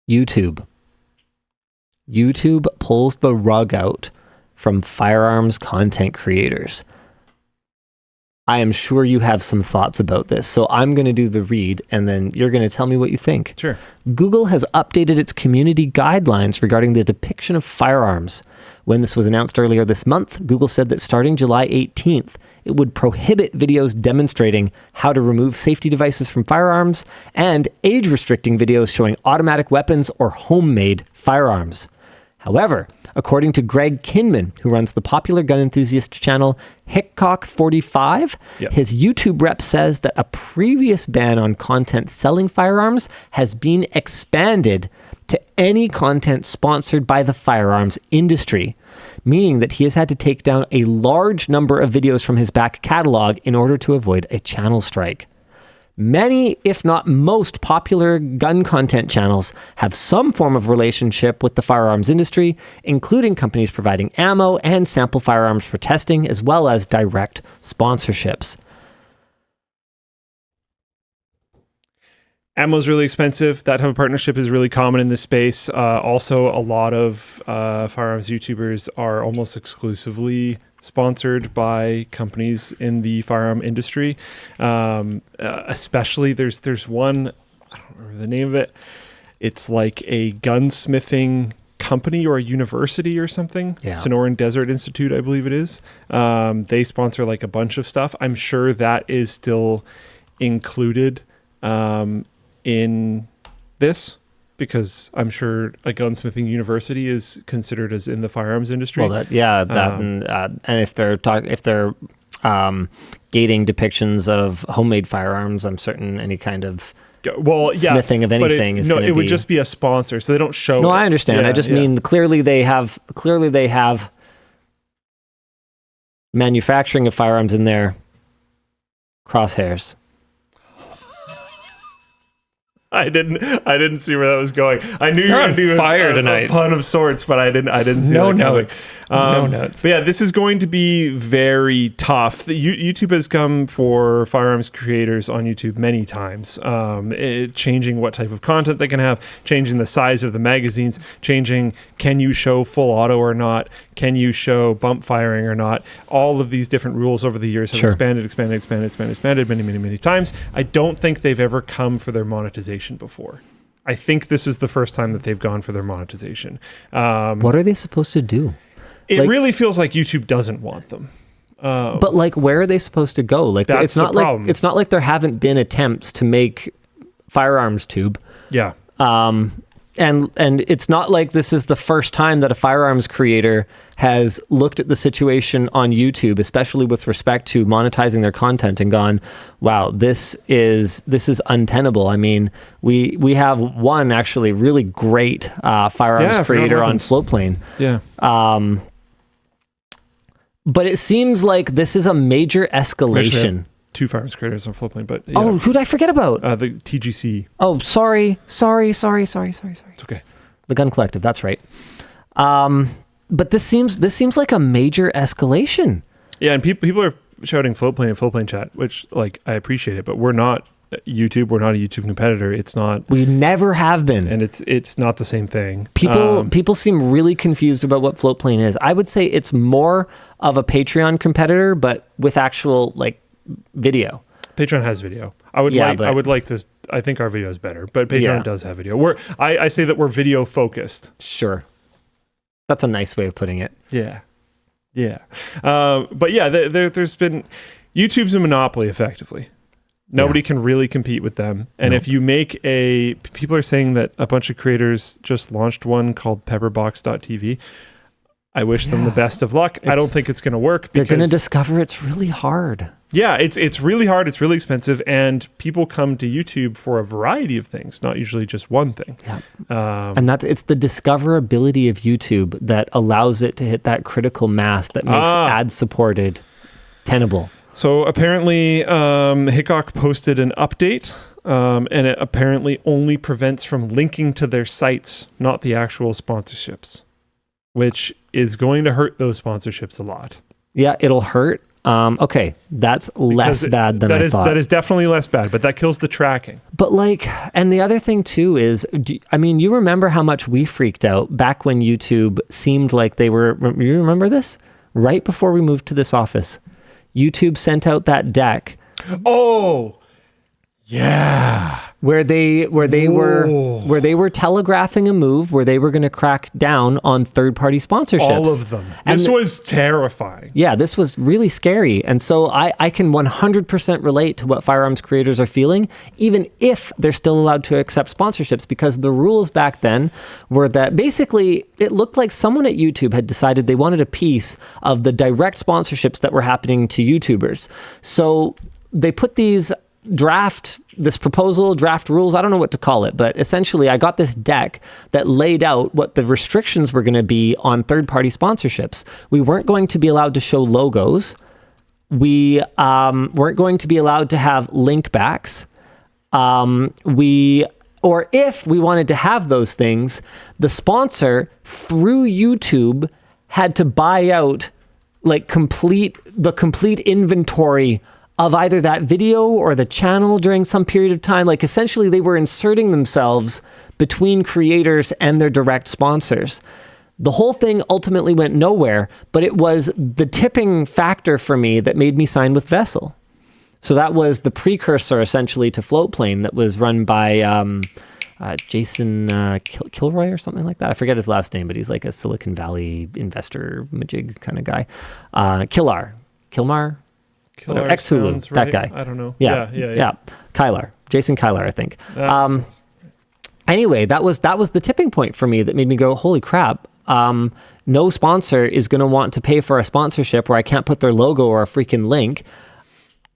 YouTube. YouTube pulls the rug out from firearms content creators. I am sure you have some thoughts about this, so I'm going to do the read, and then you're going to tell me what you think. Sure. Google has updated its community guidelines regarding the depiction of firearms. When this was announced earlier this month, Google said that starting July 18th, it would prohibit videos demonstrating how to remove safety devices from firearms and age-restricting videos showing automatic weapons or homemade firearms. However, according to Greg Kinman, who runs the popular gun enthusiast channel Hickok45, his YouTube rep says that a previous ban on content selling firearms has been expanded to any content sponsored by the firearms industry, meaning that he has had to take down a large number of videos from his back catalog in order to avoid a channel strike. Many, if not most, popular gun content channels have some form of relationship with the firearms industry, including companies providing ammo and sample firearms for testing, as well as direct sponsorships. Ammo is really expensive. That type of partnership is really common in this space. Also, a lot of firearms YouTubers are almost exclusively sponsored by companies in the firearm industry. Especially, there's one, I don't remember the name of it. It's like a gunsmithing company or a university or something. Yeah. Sonoran Desert Institute, I believe it is. They sponsor like a bunch of stuff. I'm sure that is still included in this, because I'm sure a gunsmithing university is considered as in the firearms industry. Well, and if they're gating depictions of homemade firearms, I'm certain any kind of smithing of anything is going to be. No, it would just be a sponsor, so they don't show. No, I understand. I just mean clearly they have manufacturing of firearms in their crosshairs. I didn't see where that was going. I knew you were going to do a pun of sorts, but I didn't see no that notes. No notes. But yeah, this is going to be very tough. YouTube has come for firearms creators on YouTube many times, changing what type of content they can have, changing the size of the magazines, changing can you show full auto or not, can you show bump firing or not. All of these different rules over the years have expanded many times. I don't think they've ever come for their monetization before. I think this is the first time that they've gone for their monetization. What are they supposed to do? It really feels like YouTube doesn't want them. But like, where are they supposed to go? Like, that's it's not the problem. It's not like there haven't been attempts to make firearms tube. Yeah. And it's not like this is the first time that a firearms creator has looked at the situation on YouTube, especially with respect to monetizing their content, and gone, wow, this is untenable. I mean, we have one actually really great firearms creator on Floatplane. Yeah. But it seems like this is a major escalation. Two firearms creators on Floatplane, but yeah. Oh, who'd I forget about? The TGC. Oh, sorry. It's okay. The Gun Collective, that's right. But this seems like a major escalation. Yeah, and people are shouting Floatplane and Floatplane chat, which like I appreciate it, but we're not YouTube. We're not a YouTube competitor. It's not. We never have been, and it's not the same thing. People seem really confused about what Floatplane is. I would say it's more of a Patreon competitor, but with actual like video. Patreon has video. I would like to. I think our video is better, but Patreon does have video. I say that we're video focused. Sure, that's a nice way of putting it. Yeah. But yeah, there's been YouTube's a monopoly effectively. Nobody can really compete with them. And if you make people are saying that a bunch of creators just launched one called Pepperbox.tv. I wish them the best of luck. I don't think it's going to work. They're going to discover it's really hard. Yeah, it's really hard. It's really expensive. And people come to YouTube for a variety of things, not usually just one thing. Yeah. And it's the discoverability of YouTube that allows it to hit that critical mass that makes ad-supported tenable. So apparently Hickok posted an update, and it apparently only prevents from linking to their sites, not the actual sponsorships, which is going to hurt those sponsorships a lot. Yeah, it'll hurt. Okay, that's less bad than I thought. That is definitely less bad, but that kills the tracking. But and the other thing too is, you remember how much we freaked out back when YouTube seemed like they were, you remember this? Right before we moved to this office, YouTube sent out that deck. Oh, yeah. Where they were telegraphing a move where they were going to crack down on third-party sponsorships. All of them. This was terrifying. Yeah, this was really scary. And so I can 100% relate to what firearms creators are feeling, even if they're still allowed to accept sponsorships, because the rules back then were that basically it looked like someone at YouTube had decided they wanted a piece of the direct sponsorships that were happening to YouTubers. So they put these draft rules, I don't know what to call it, but essentially I got this deck that laid out what the restrictions were going to be on third-party sponsorships. We weren't going to be allowed to show logos. We weren't going to be allowed to have link backs. Or if we wanted to have those things, the sponsor through YouTube had to buy out the complete inventory of either that video or the channel during some period of time. Like essentially they were inserting themselves between creators and their direct sponsors. The whole thing ultimately went nowhere, but it was the tipping factor for me that made me sign with Vessel. So that was the precursor essentially to Floatplane that was run by Jason Kilroy or something like that. I forget his last name, but he's like a Silicon Valley investor majig kind of guy. Kilmar. Ex-Hulu, that guy. I don't know. Yeah. Jason Kylar, I think. Anyway, that was the tipping point for me that made me go, holy crap. No sponsor is going to want to pay for a sponsorship where I can't put their logo or a freaking link.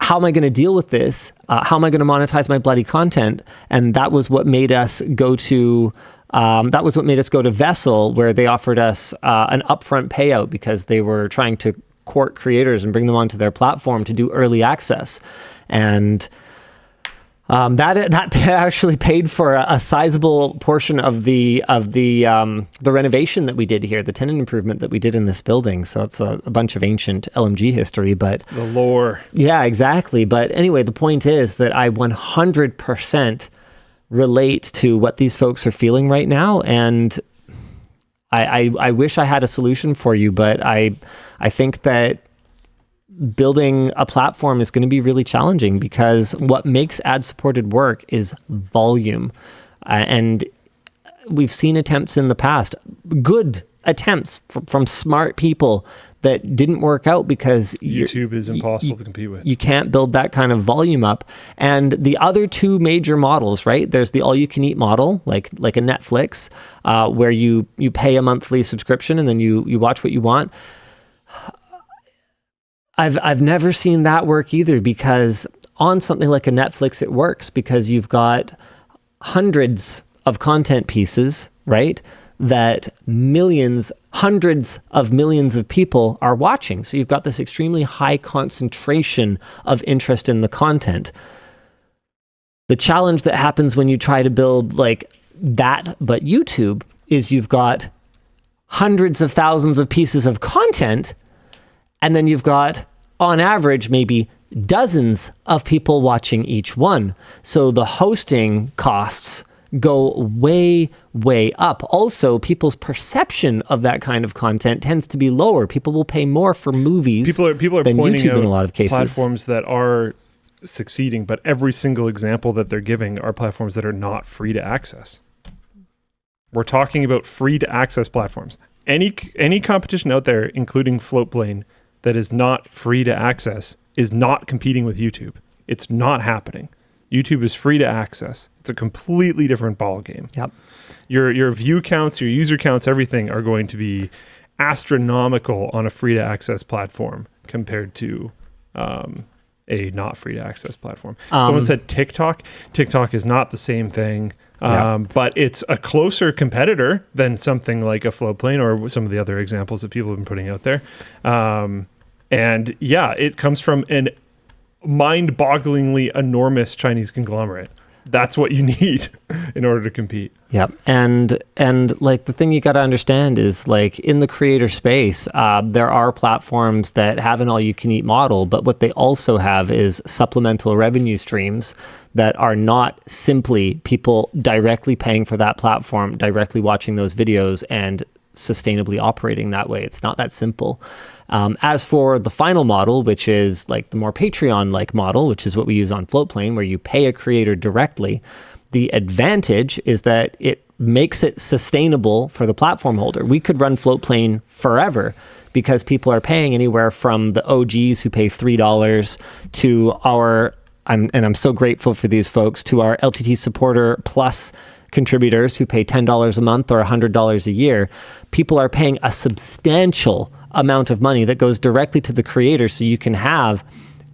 How am I going to deal with this? How am I going to monetize my bloody content? And that was what made us go to Vessel, where they offered us an upfront payout because they were trying to court creators and bring them onto their platform to do early access. And that actually paid for a sizable portion of the renovation that we did here, the tenant improvement that we did in this building. So it's a bunch of ancient LMG history, but the lore. Yeah, exactly. But anyway, the point is that I 100% relate to what these folks are feeling right now, and I wish I had a solution for you, but I think that building a platform is going to be really challenging because what makes ad-supported work is volume. And we've seen attempts in the past, good attempts from smart people that didn't work out because YouTube is impossible to compete with. You can't build that kind of volume up. And the other two major models, right? There's the all-you-can-eat model, like a Netflix, where you pay a monthly subscription and then you watch what you want. I've never seen that work either, because on something like a Netflix, it works because you've got hundreds of content pieces, right? That hundreds of millions of people are watching. So you've got this extremely high concentration of interest in the content. The challenge that happens when you try to build like that, but YouTube, is you've got hundreds of thousands of pieces of content, and then you've got, on average, maybe dozens of people watching each one. So the hosting costs go way, way up. Also, people's perception of that kind of content tends to be lower. People will pay more for movies people are than pointing YouTube out in a lot of cases. Platforms that are succeeding, but every single example that they're giving are platforms that are not free to access. We're talking about free to access platforms. Any competition out there, including Floatplane, that is not free to access is not competing with YouTube. It's not happening. YouTube is free to access. It's a completely different ballgame. Yep. Your view counts, your user counts, everything are going to be astronomical on a free to access platform compared to a not free to access platform. Someone said TikTok. TikTok is not the same thing, but it's a closer competitor than something like a Floatplane or some of the other examples that people have been putting out there. And yeah, it comes from an mind-bogglingly enormous Chinese conglomerate. that's what you need in order to compete. Yep. And like the thing you got to understand is like in the creator space, there are platforms that have an all-you-can-eat model, but what they also have is supplemental revenue streams that are not simply people directly paying for that platform, directly watching those videos and sustainably operating that way. It's not that simple. As for the final model, which is like the more Patreon-like model, which is what we use on Floatplane, where you pay a creator directly, the advantage is that it makes it sustainable for the platform holder. We could run Floatplane forever because people are paying anywhere from the OGs who pay $3 to our, and I'm so grateful for these folks, to our LTT supporter plus contributors who pay $10 a month or $100 a year. People are paying a substantial amount of money that goes directly to the creator, so you can have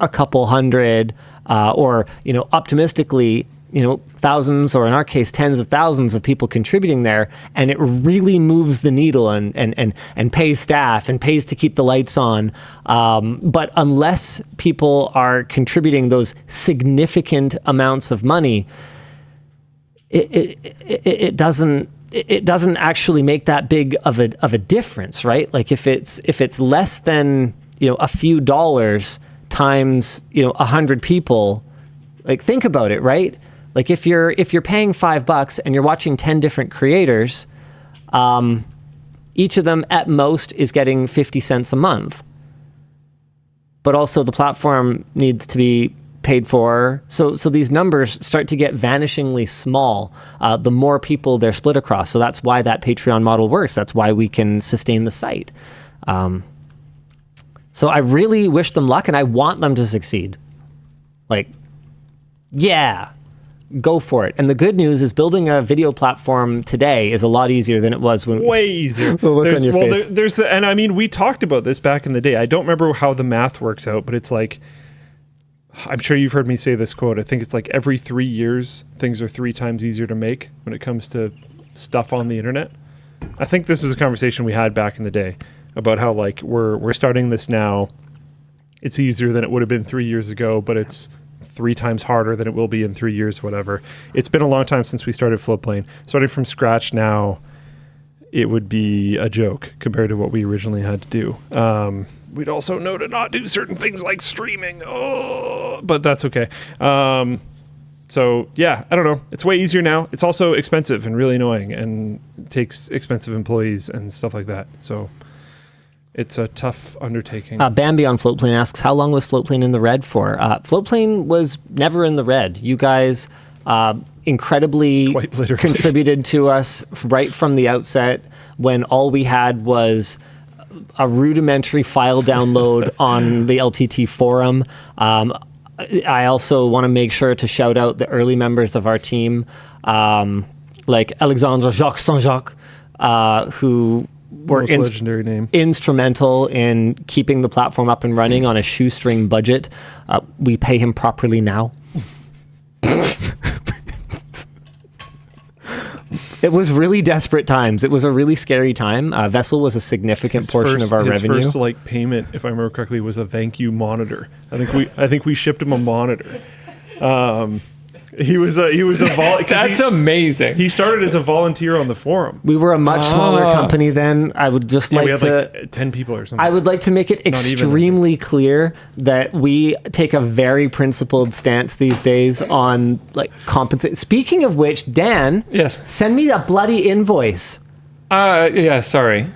a couple hundred or, you know, optimistically, you know, thousands, or in our case, tens of thousands of people contributing there, and it really moves the needle and pays staff and pays to keep the lights on. But unless people are contributing those significant amounts of money, it doesn't actually make that big of a difference, right? Like if it's less than, you know, a few dollars times, you know, 100 people, like think about it, right? Like if you're paying $5 and you're watching 10 different creators, each of them at most is getting 50 cents a month. But also the platform needs to be paid for. So these numbers start to get vanishingly small the more people they're split across. So that's why that Patreon model works. That's why we can sustain the site. So I really wish them luck and I want them to succeed. Like, yeah, go for it. And the good news is building a video platform today is a lot easier than it was when... Way easier. The look on your face. There's and I mean, we talked about this back in the day. I don't remember how the math works out, but it's like, I'm sure you've heard me say this quote. I think it's like every 3 years, things are 3 times easier to make when it comes to stuff on the internet. I think this is a conversation we had back in the day about how like we're starting this now. It's easier than it would have been 3 years ago, but it's 3 times harder than it will be in 3 years, whatever. It's been a long time since we started Floatplane. Starting from scratch now, it would be a joke compared to what we originally had to do. We'd also know to not do certain things like streaming. But that's okay. So yeah, I don't know. It's way easier now. It's also expensive and really annoying and takes expensive employees and stuff like that. So it's a tough undertaking. Bambi on Floatplane asks, how long was Floatplane in the red for? Floatplane was never in the red. You guys incredibly contributed to us right from the outset when all we had was a rudimentary file download on the LTT forum. I also want to make sure to shout out the early members of our team, like Alexandre Jacques Saint-Jacques, who were legendary name. Instrumental in keeping the platform up and running on a shoestring budget. We pay him properly now. It was really desperate times. It was a really scary time. Vessel was a significant portion of our revenue. His first like payment, if I remember correctly, was a thank you monitor. I think we shipped him a monitor. He was a That's amazing. He started as a volunteer on the forum. We were a much smaller company then. I would just like we had to like 10 people or something. I would like to make it extremely clear that we take a very principled stance these days on like compensate. Speaking of which, Dan, yes, send me a bloody invoice. Yeah, sorry.